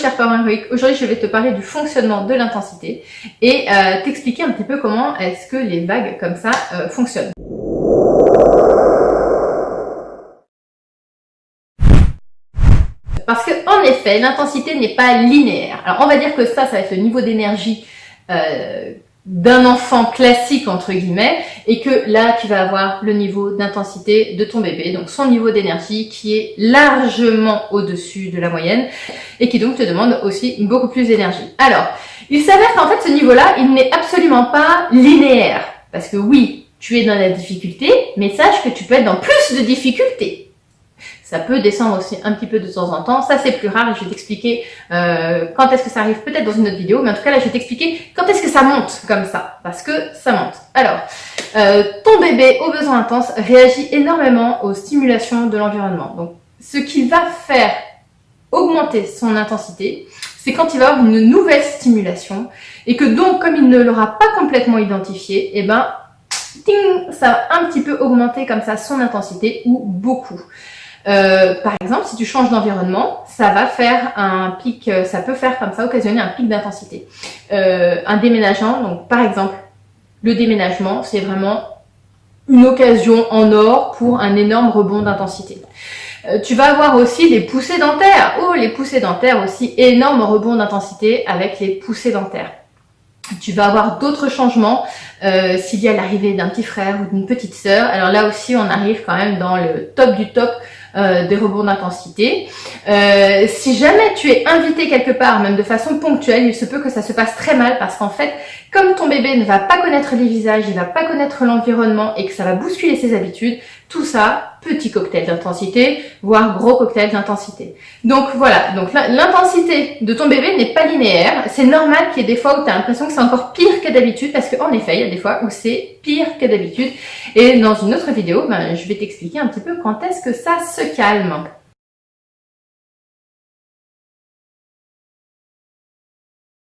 cher parent héroïque, aujourd'hui je vais te parler du fonctionnement de l'intensité et t'expliquer un petit peu comment est-ce que les vagues comme ça fonctionnent. Parce que en effet, l'intensité n'est pas linéaire. Alors on va dire que ça va être le niveau d'énergie d'un enfant classique entre guillemets, et que là tu vas avoir le niveau d'intensité de ton bébé, donc son niveau d'énergie qui est largement au-dessus de la moyenne et qui donc te demande aussi beaucoup plus d'énergie. Alors, il s'avère qu'en fait ce niveau-là, il n'est absolument pas linéaire, parce que oui, tu es dans la difficulté, mais sache que tu peux être dans plus de difficultés. Ça peut descendre aussi un petit peu de temps en temps. Ça, c'est plus rare et je vais t'expliquer quand est-ce que ça arrive, peut-être dans une autre vidéo. Mais en tout cas, là, je vais t'expliquer quand est-ce que ça monte comme ça. Parce que ça monte. Alors, ton bébé, aux besoins intenses, réagit énormément aux stimulations de l'environnement. Donc, ce qui va faire augmenter son intensité, c'est quand il va avoir une nouvelle stimulation. Et que donc, comme il ne l'aura pas complètement identifié, eh ben, ting, ça va un petit peu augmenter comme ça son intensité ou beaucoup. Par exemple, si tu changes d'environnement, ça va faire un pic, ça peut faire comme ça, occasionner un pic d'intensité. Un déménagement, donc par exemple, le déménagement, c'est vraiment une occasion en or pour un énorme rebond d'intensité. Tu vas avoir aussi les poussées dentaires. Oh, les poussées dentaires aussi, énorme rebond d'intensité avec les poussées dentaires. Tu vas avoir d'autres changements s'il y a l'arrivée d'un petit frère ou d'une petite sœur. Alors là aussi, on arrive quand même dans le top du top des rebonds d'intensité. Si jamais tu es invité quelque part, même de façon ponctuelle, il se peut que ça se passe très mal parce qu'en fait, comme ton bébé ne va pas connaître les visages, il va pas connaître l'environnement et que ça va bousculer ses habitudes, tout ça, petit cocktail d'intensité, voire gros cocktail d'intensité. Donc voilà, donc l'intensité de ton bébé n'est pas linéaire. C'est normal qu'il y ait des fois où tu as l'impression que c'est encore pire que d'habitude parce qu'en effet, il y a des fois où c'est pire que d'habitude. Et dans une autre vidéo, je vais t'expliquer un petit peu quand est-ce que ça se calme.